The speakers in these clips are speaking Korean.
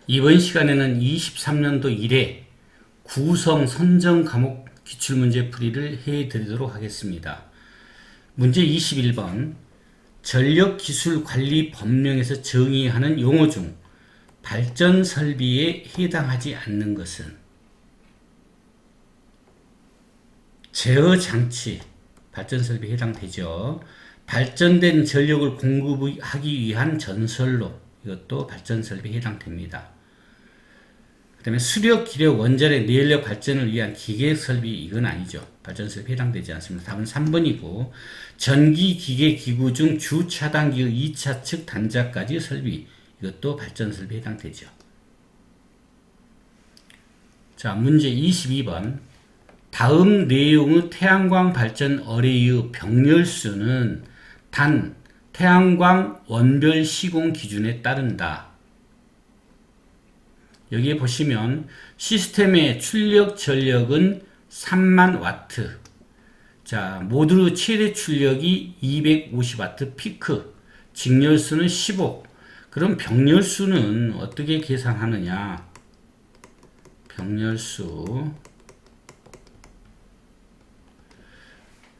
이번 시간에는 23년도 1회 구성 선정 과목 기출문제 풀이를 해드리도록 하겠습니다. 문제 21번 전력기술관리법령에서 정의하는 용어 중 발전설비에 해당하지 않는 것은 제어장치, 발전설비에 해당되죠. 발전된 전력을 공급하기 위한 전선로, 이것도 발전설비에 해당됩니다. 그 다음에 수력, 기력, 원자력, 내연력 발전을 위한 기계설비, 이건 아니죠. 발전설비에 해당되지 않습니다. 답은 3번이고 전기, 기계, 기구 중 주 차단기의 2차 측 단자까지 설비, 이것도 발전설비에 해당되죠. 자, 문제 22번 다음 내용의 태양광 발전 어뢰의 병렬수는 단 태양광 원별 시공 기준에 따른다. 여기에 보시면 시스템의 출력 전력은 3만 와트. 자, 모듈 최대 출력이 250와트 피크. 직렬수는 15. 그럼 병렬수는 어떻게 계산하느냐? 병렬수.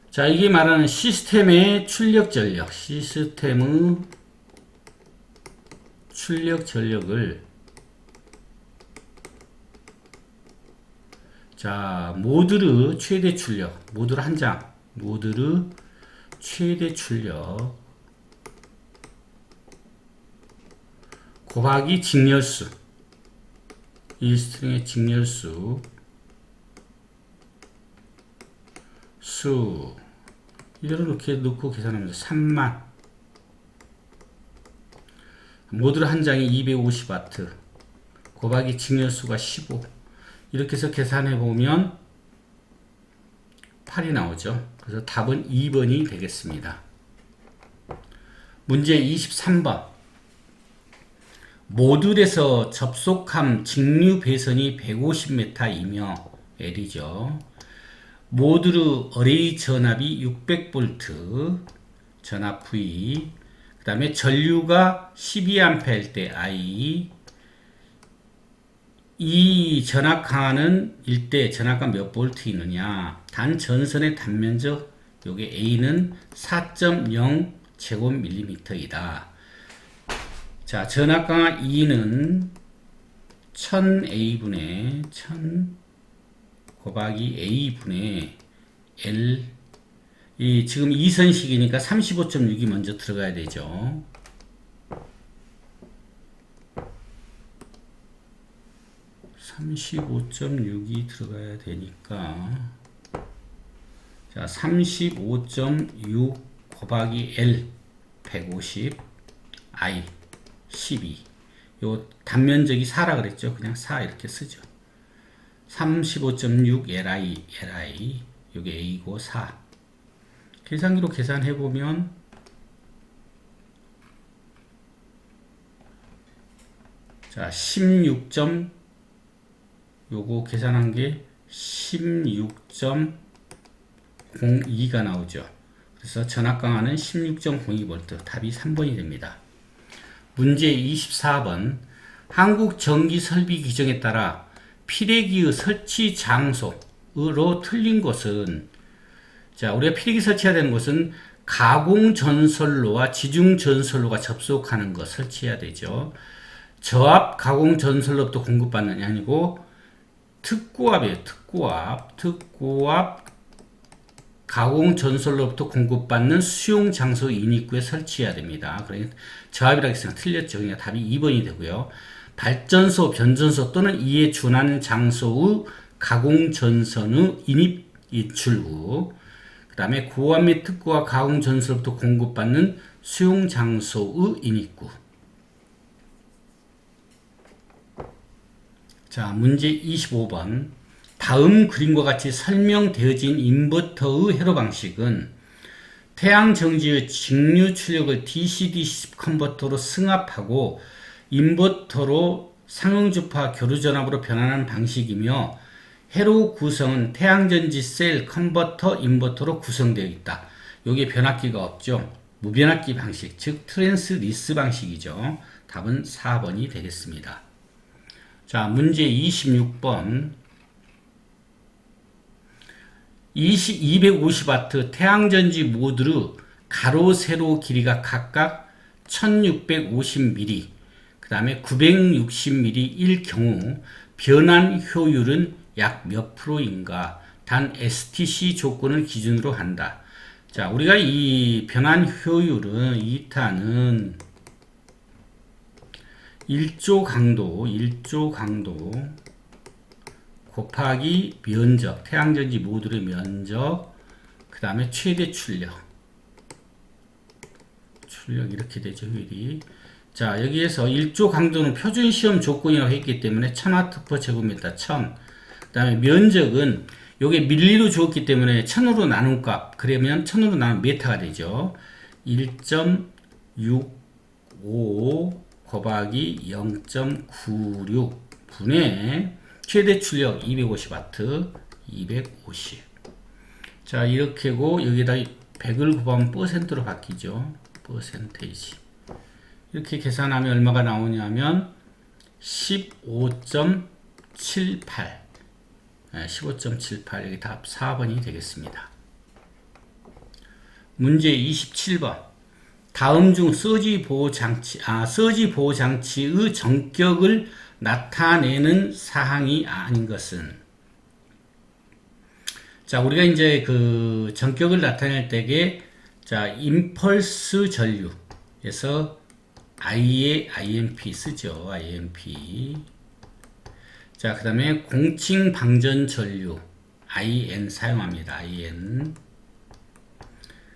자, 이게 말하는 시스템의 출력 전력. 시스템의 출력 전력을 자, 모듈의 최대 출력, 모듈 한 장, 모듈의 최대 출력 곱하기 직렬수, 이 스트링의 직렬수 수 이렇게 넣고 계산하면 3만 모듈 한 장이 250와트 곱하기 직렬수가 15 이렇게 해서 계산해 보면 8이 나오죠. 그래서 답은 2번이 되겠습니다. 문제 23번 모듈에서 접속함 직류 배선이 150m이며 L이죠. 모듈의 어레이 전압이 600V 전압 V 그 다음에 전류가 12A일 때 I 이 전압 강하는 일대 전압과 몇 볼트 있느냐? 단 전선의 단면적 요게 A는 4.0 제곱밀리미터이다. 자, 전압 강하 E는 1000A분의 1000 곱하기 A분의 L 이 지금 이선식이니까 35.6이 먼저 들어가야 되죠. 35.6이 들어가야 되니까 자 35.6 곱하기 L 150 I 12 요 단면적이 4라 그랬죠. 그냥 4 이렇게 쓰죠. 35.6 LI 요게 A고 4 계산기로 계산해 보면 자 16. 요거 계산한 게 16.02가 나오죠. 그래서 전압 강하는 16.02V 답이 3번이 됩니다. 문제 24번 한국전기설비 규정에 따라 피레기의 설치 장소로 틀린 것은 자 우리가 피레기 설치해야 되는 것은 가공전선로와 지중전선로가 접속하는 것 설치해야 되죠. 저압 가공전선로부터 공급받는 게 아니고 특고압이에요. 특고압 가공전선로부터 공급받는 수용장소 인입구에 설치해야 됩니다. 그러니까 저압이라고 했으니까 틀렸죠. 그러니까 답이 2번이 되고요. 발전소, 변전소 또는 이에 준하는 장소의 가공전선의 인입, 출구 그 다음에 고압 및 특고압 가공전선로부터 공급받는 수용장소의 인입구 자, 문제 25번. 다음 그림과 같이 설명되어진 인버터의 회로 방식은 태양정지의 직류 출력을 DC-DC 컨버터로 승합하고 인버터로 상용주파 교류전압으로 변환하는 방식이며 회로 구성은 태양전지 셀 컨버터 인버터로 구성되어 있다. 여기에 변압기가 없죠. 무변압기 방식, 즉 트랜스리스 방식이죠. 답은 4번이 되겠습니다. 자, 문제 26번. 250W 태양전지 모듈의 가로, 세로 길이가 각각 1650mm, 그 다음에 960mm일 경우 변환 효율은 약 몇 프로인가? 단 STC 조건을 기준으로 한다. 자, 우리가 이 변환 효율은 2타는 1조 강도 곱하기 면적, 태양전지 모듈의 면적, 그 다음에 최대 출력 이렇게 되죠, 효율이. 자, 여기에서 1조 강도는 표준 시험 조건이라고 했기 때문에 1000W 제곱미터 1000. 그 다음에 면적은 요게 밀리로 주었기 때문에 1000으로 나눈 값, 그러면 1000으로 나눈 메타가 되죠. 1.65 곱하기 0.96 분의 최대 출력 250W, 250. 자, 이렇게고 여기다 100을 곱하면 %로 바뀌죠. 퍼센테이지. 이렇게 계산하면 얼마가 나오냐면 15.78. 15.78. 여기 답 4번이 되겠습니다. 문제 27번. 다음 중 서지 보호 장치의 전격을 나타내는 사항이 아닌 것은? 자, 우리가 이제 그 전격을 나타낼 때에 자, 임펄스 전류에서 I에 IMP 쓰죠. IMP. 자, 그 다음에 공칭 방전 전류 IN 사용합니다. IN.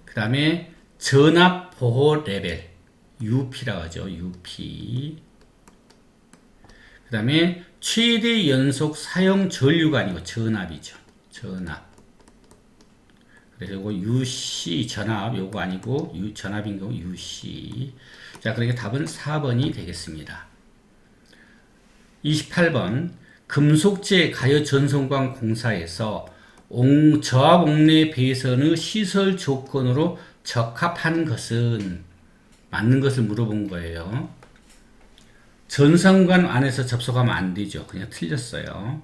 그 다음에 전압 보호 레벨 UP라고 하죠. UP. 그 다음에 최대 연속 사용 전류가 아니고 전압이죠. 전압. 그래서 이거 UC 전압 요거 아니고 전압인 경우 UC. 자, 그러니까 답은 4번이 되겠습니다. 28번. 금속재 가열전선관 공사에서 저압 옥내 배선의 시설 조건으로 적합한 것은? 맞는 것을 물어본 거예요. 전선관 안에서 접속하면 안 되죠. 그냥 틀렸어요.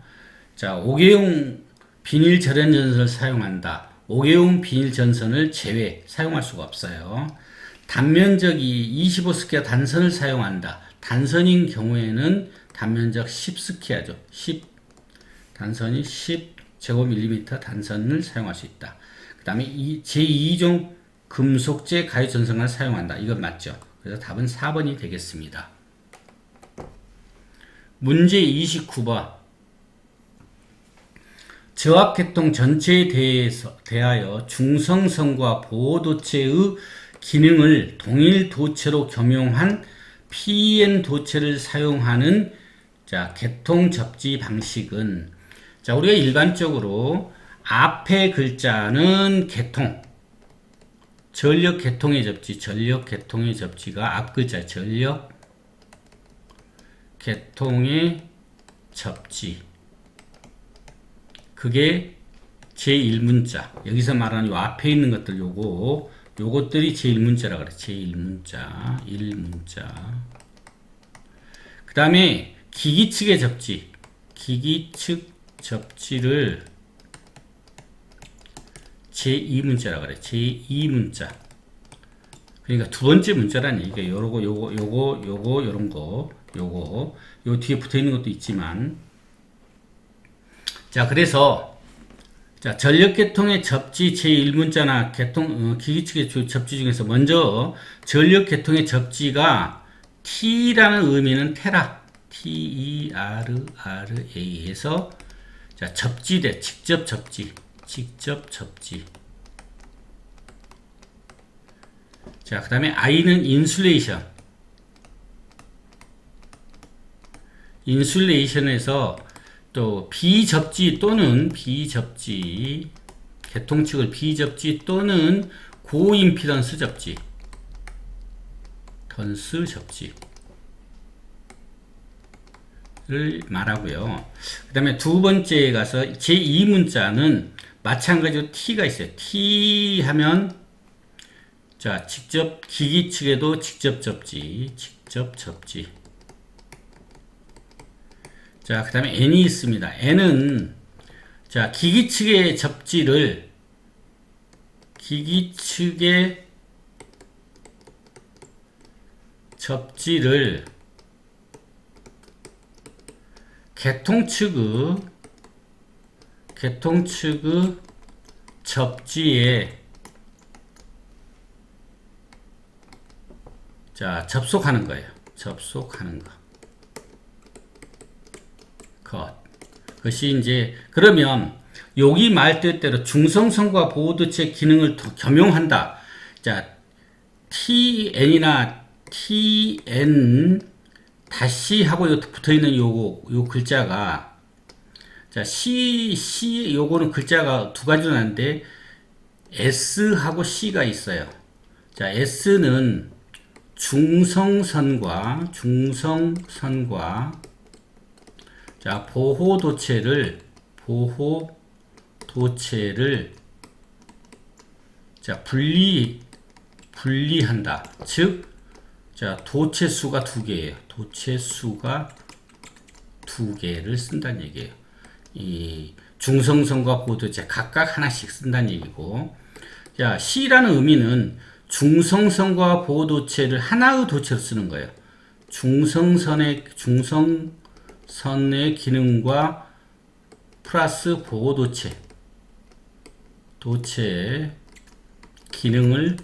자, 5개용 비닐 절연 전선을 사용한다. 5개용 비닐 전선을 제외 사용할 수가 없어요. 단면적이 25스퀘어 단선을 사용한다. 단선인 경우에는 단면적 10스퀘어죠. 10 단선이 10제곱밀리미터 단선을 사용할 수 있다. 그 다음에 제2종 금속재 가유 전선을 사용한다. 이건 맞죠. 그래서 답은 4번이 되겠습니다. 문제 29번. 저압계통 전체에 대하여 중성선과 보호도체의 기능을 동일 도체로 겸용한 PN 도체를 사용하는 자, 계통 접지 방식은? 자, 우리가 일반적으로 앞에 글자는 계통, 전력 계통의 접지가 앞 글자 전력 계통의 접지. 그게 제1문자. 여기서 말하는 요 앞에 있는 것들 요것들이 제1문자라고 그래. 제1문자. 1문자. 그 다음에 기기 측의 접지. 기기 측 접지를 제2문자라고 그래. 제2문자. 그러니까 두 번째 문자란 얘기가 요거 요런 거. 요 뒤에 붙어 있는 것도 있지만. 자, 그래서 자, 전력계통의 접지 제1문자나 기기측의 접지 중에서 먼저 전력계통의 접지가 T라는 의미는 테라, TERRA에서 자, 접지대, 직접 접지. 자, 그 다음에 I는 인슐레이션에서 또 비접지 또는 계통측을 비접지 또는 고임피던스 접지, 를 말하고요. 그 다음에 두 번째에 가서 제2문자는 마찬가지로 T가 있어요. T 하면 자, 직접 기기 측에도 직접 접지. 자, 그 다음에 n이 있습니다. n은, 자, 기기 측의 접지를, 개통 측의 접지에, 자, 접속하는 거예요. 접속하는 거. 그것이 이제, 그러면, 여기 말 뜻대로 중성선과 보호도체 기능을 더 겸용한다. 자, tn이나 tn 다시 하고 붙어 있는 요 글자가, 자, 요거는 글자가 두 가지로 나는데, s하고 c가 있어요. 자, s는 중성선과, 자, 보호도체를, 자, 분리한다. 즉, 자, 도체수가 2개예요. 도체수가 2개를 쓴다는 얘기예요. 이 중성선과 보호도체 각각 하나씩 쓴다는 얘기고, 자, C라는 의미는 중성선과 보호도체를 하나의 도체로 쓰는 거예요. 중성선의 기능과 플러스 보호도체, 기능을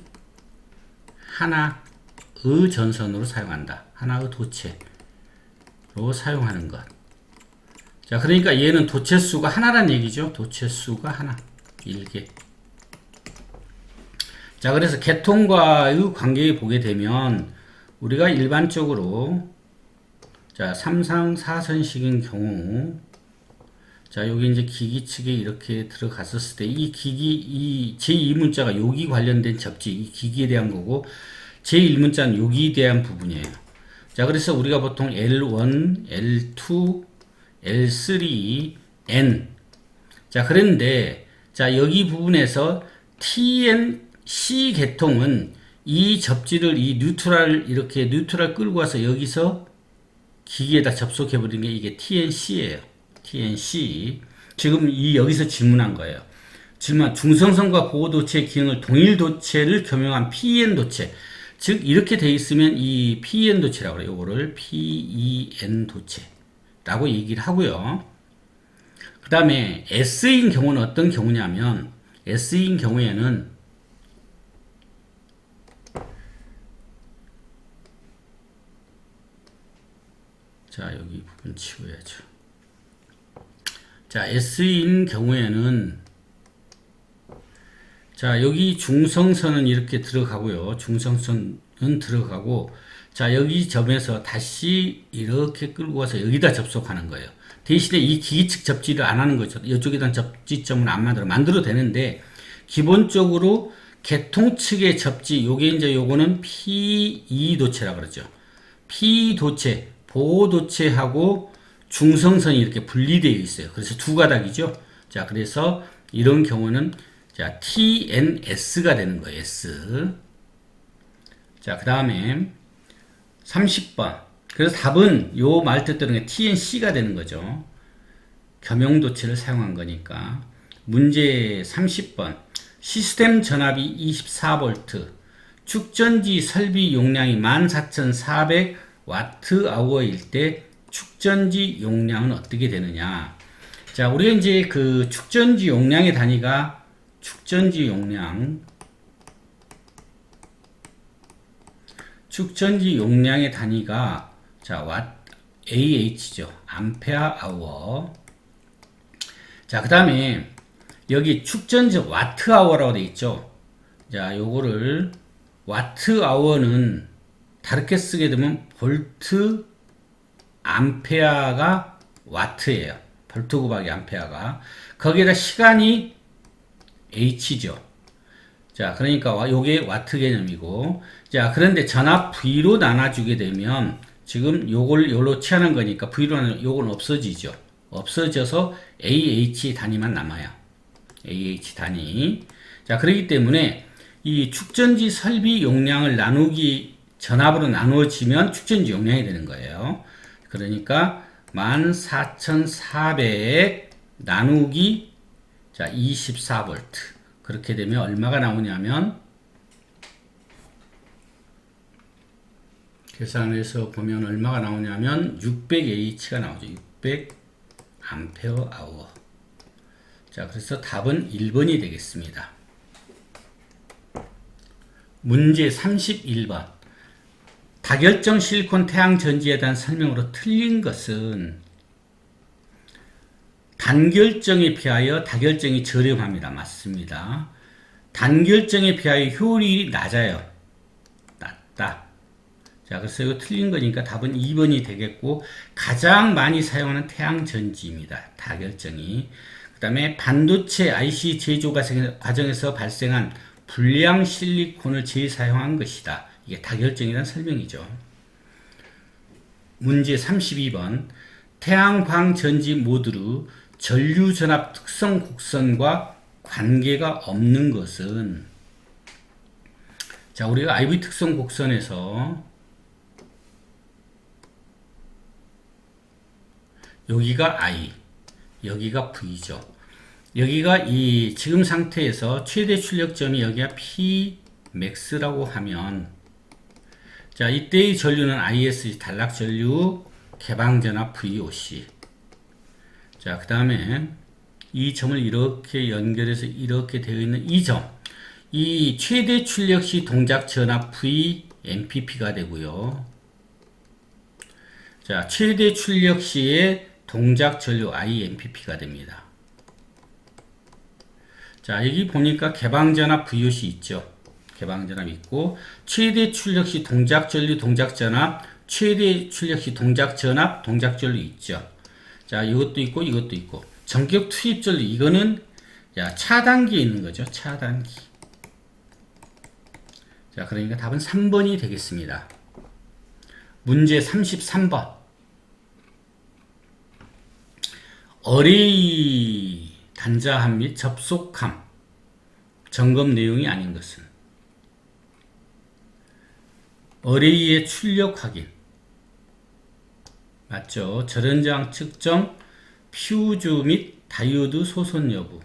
하나의 전선으로 사용한다. 하나의 도체로 사용하는 것. 자, 그러니까 얘는 도체수가 하나란 얘기죠. 도체수가 하나. 1개. 자, 그래서 개통과의 관계에 보게 되면, 우리가 일반적으로, 자, 3상 4선식인 경우, 자, 여기 이제 기기 측에 이렇게 들어갔었을 때, 이 제2문자가 여기 관련된 접지, 이 기기에 대한 거고, 제1문자는 여기에 대한 부분이에요. 자, 그래서 우리가 보통 L1, L2, L3, N. 자, 그런데, 자, 여기 부분에서 TNC 계통은 이 접지를, 이 이렇게 뉴트럴 끌고 와서 여기서 기기에다 접속해버린 게 이게 TNC예요. TNC. 지금 여기서 질문한 거예요. 중성선과 보호도체 기능을 동일 도체를 겸용한 PEN 도체. 즉, 이렇게 돼 있으면 이 PEN 도체라고 그래요. 요거를 PEN 도체라고 얘기를 하고요. 그 다음에 S인 경우는 어떤 경우냐면, S인 경우에는, 자, 여기 부분 치워야죠. 자, S인 경우에는, 자, 여기 중성선은 이렇게 들어가고요. 중성선은 들어가고, 자, 여기 점에서 다시 이렇게 끌고 와서 여기다 접속하는 거예요. 대신에 이 기기측 접지를 안 하는 거죠. 이쪽에다 접지점을 안 만들어도 되는데, 기본적으로 개통 측의 접지, 요거는 PE 도체라고 그러죠. PE 도체, 보호도체하고 중성선이 이렇게 분리되어 있어요. 그래서 두 가닥이죠. 자, 그래서 이런 경우는, 자, TNS가 되는 거예요. S. 자, 그 다음에 30번. 그래서 답은 요 말 뜻대로 TNC가 되는 거죠. 겸용도체를 사용한 거니까. 문제 30번. 시스템 전압이 24V, 축전지 설비 용량이 14,400Wh일 때 축전지 용량은 어떻게 되느냐. 자, 우리가 이제 그 축전지 용량의 단위가, 축전지 용량의 단위가, 자, AH죠. 암페어 아워. 자, 그 다음에 여기 축전지 와트 아워라고 되어 있죠. 자, 요거를 와트 아워는 다르게 쓰게 되면 볼트 암페어가 와트예요. 볼트 곱하기 암페어가. 거기에다 시간이 H죠. 자, 그러니까 요게 와트 개념이고, 자, 그런데 전압 V로 나눠주게 되면 지금 요걸로 취하는 거니까 V로 나누면 요건 없어지죠. 없어져서 AH 단위만 남아요. AH 단위. 자, 그렇기 때문에 이 축전지 설비 용량을 전압으로 나누어지면 축전지 용량이 되는 거예요. 그러니까 14,400 나누기 자 24V 그렇게 되면 얼마가 나오냐면 계산해서 보면 얼마가 나오냐면 600H가 나오죠. 600 암페어 아워. 자, 그래서 답은 1번이 되겠습니다. 문제 31번. 다결정 실리콘 태양 전지에 대한 설명으로 틀린 것은 단결정에 비하여 다결정이 저렴합니다. 맞습니다. 단결정에 비하여 효율이 낮아요. 낮다. 자, 그래서 이거 틀린 거니까 답은 2번이 되겠고, 가장 많이 사용하는 태양 전지입니다. 다결정이. 그 다음에 반도체 IC 제조 과정에서 발생한 불량 실리콘을 재사용한 것이다. 이게 다결정이라는 설명이죠. 문제 32번. 태양광 전지 모듈의 전류전압 특성 곡선과 관계가 없는 것은 자, 우리가 IV 특성 곡선에서 여기가 I, 여기가 V죠. 여기가 이 지금 상태에서 최대 출력점이 여기가 Pmax라고 하면 자, 이때의 전류는 ISG 단락 전류 개방전압 VOC. 자, 그 다음에 이 점을 이렇게 연결해서 이렇게 되어 있는 이 점. 이 최대 출력 시 동작 전압 VMPP가 되고요. 자, 최대 출력 시의 동작 전류 IMPP가 됩니다. 자, 여기 보니까 개방전압 VOC 있죠. 개방전압 있고, 최대 출력 시 동작 전류 동작 전압, 최대 출력 시 동작 전압, 동작 전류 있죠. 자, 이것도 있고, 이것도 있고. 전격 투입 전류, 이거는 자, 차단기에 있는 거죠. 차단기. 자, 그러니까 답은 3번이 되겠습니다. 문제 33번. 어레이 단자함 및 접속함 점검 내용이 아닌 것은 어레이의 출력 확인 맞죠? 절연저항 측정 퓨즈 및 다이오드 소선 여부.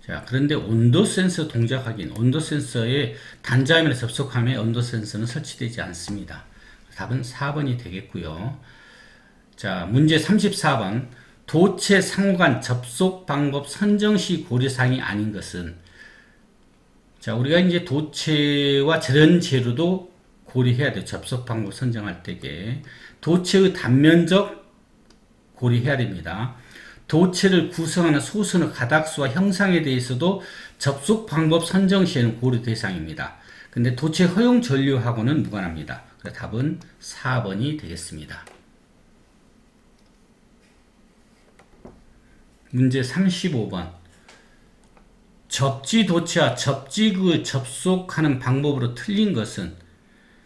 자, 그런데 온도 센서 동작 확인, 온도 센서에 단자함이나 접속함에 온도 센서는 설치되지 않습니다. 답은 4번이 되겠고요. 자, 문제 34번. 도체 상호간 접속 방법 선정 시 고려사항이 아닌 것은 자, 우리가 이제 도체와 절연 재료도 고려해야 돼요. 접속 방법 선정할 때에 도체의 단면적 고려해야 됩니다. 도체를 구성하는 소선의 가닥수와 형상에 대해서도 접속 방법 선정 시에는 고려 대상입니다. 근데 도체 허용 전류하고는 무관합니다. 그래서 답은 4번이 되겠습니다. 문제 35번. 접지 도체와 접지극을 접속하는 방법으로 틀린 것은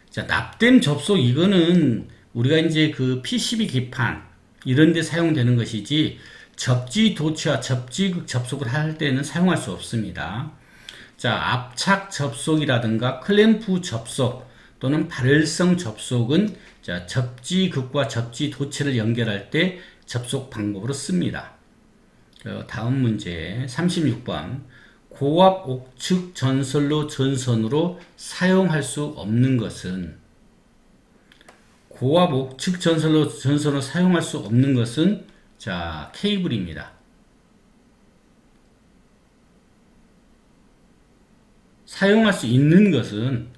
자, 납땜 접속 이거는 우리가 이제 그 PCB 기판 이런 데 사용되는 것이지 접지 도체와 접지극 접속을 할 때는 사용할 수 없습니다. 자, 압착 접속이라든가 클램프 접속 또는 발열성 접속은 자, 접지극과 접지 도체를 연결할 때 접속 방법으로 씁니다. 다음 문제 36번. 고압 옥측 전선로 전선으로 사용할 수 없는 것은 고압 옥측 전선으로 사용할 수 없는 것은 자, 케이블입니다. 사용할 수 있는 것은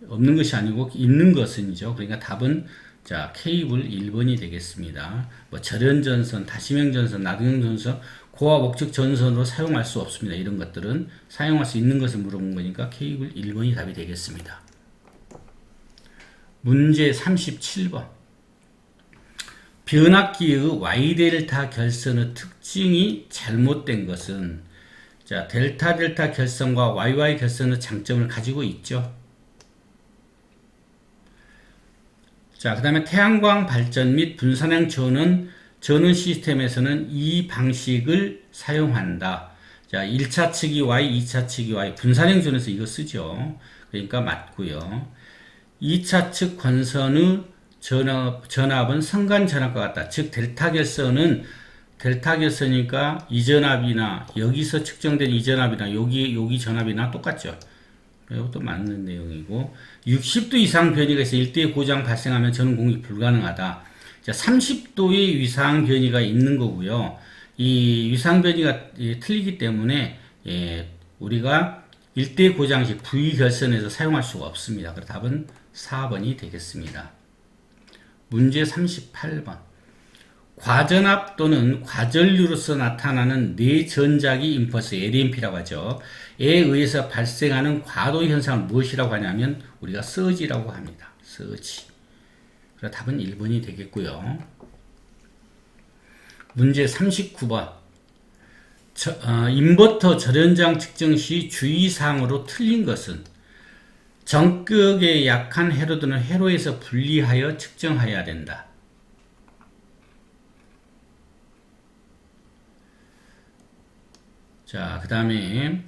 없는 것이 아니고 있는 것은이죠. 그러니까 답은 자, 케이블 1번이 되겠습니다. 뭐 절연전선, 다시명전선, 나동형전선, 고압 옥측 전선으로 사용할 수 없습니다. 이런 것들은 사용할 수 있는 것을 물어본 거니까 케이블 1번이 답이 되겠습니다. 문제 37번. 변압기의 Y델타 결선의 특징이 잘못된 것은 자, 델타 결선과 YY 결선의 장점을 가지고 있죠. 자, 그 다음에 태양광 발전 및 분산형 전원 시스템에서는 이 방식을 사용한다. 자, 1차 측이 Y, 2차 측이 Y. 분산형 전원에서 이거 쓰죠. 그러니까 맞고요. 2차 측 권선의 전압은 선간 전압과 같다. 즉 델타 결선은 델타 결선이니까 이 전압이나 여기서 측정된 이 전압이나 여기 전압이나 똑같죠. 이것도 맞는 내용이고 60도 이상 변이가 있어 일대의 고장 발생하면 전원 공급이 불가능하다. 자, 30도의 위상 변이가 있는 거고요. 이 위상 변이가 틀리기 때문에 우리가 일대 고장 시 V 결선에서 사용할 수가 없습니다. 그래서 답은 4번이 되겠습니다. 문제 38번. 과전압 또는 과전류로서 나타나는 내전자기 임펄스 LMP라고 하죠. 에 의해서 발생하는 과도 현상을 무엇이라고 하냐면 우리가 서지라고 합니다. 서지. 그래서 답은 1번이 되겠고요. 문제 39번. 인버터 절연장 측정 시 주의사항으로 틀린 것은 전극에 약한 회로들은 회로에서 분리하여 측정해야 된다. 자, 그 다음에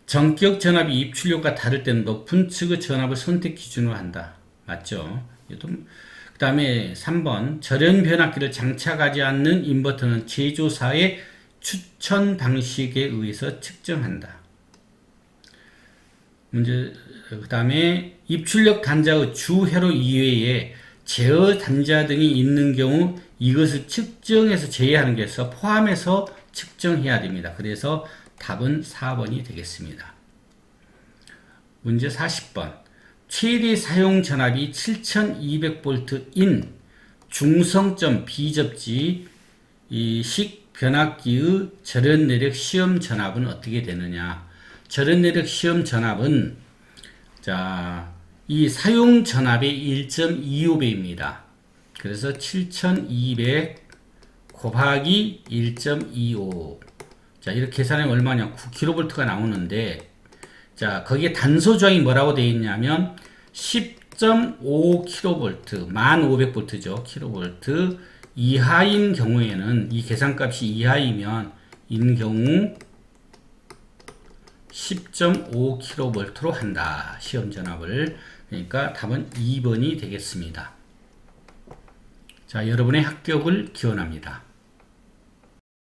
전격 전압이 입출력과 다를 때는 높은 측의 전압을 선택 기준으로 한다. 맞죠? 그 다음에 3번 절연 변압기를 장착하지 않는 인버터는 제조사의 추천 방식에 의해서 측정한다. 그 다음에 입출력 단자의 주 회로 이외에 제어 단자 등이 있는 경우 이것을 측정해서 제외하는 것에서 포함해서 측정해야 됩니다. 그래서 답은 4번이 되겠습니다. 문제 40번. 최대 사용 전압이 7200V인 중성점 비접지 식 변압기의 절연 내력 시험 전압은 어떻게 되느냐? 절연 내력 시험 전압은 이 사용 전압의 1.25배입니다. 그래서 7200 곱하기 1.25. 자, 이렇게 계산하면 얼마냐? 9kV가 나오는데, 자, 거기에 단소 조항이 뭐라고 되어 있냐면, 10.5kV, 1500V죠. kV 이하인 경우에는, 이 계산값이 이하이면, 인 경우 10.5kV로 한다. 시험 전압을. 그러니까 답은 2번이 되겠습니다. 자, 여러분의 합격을 기원합니다.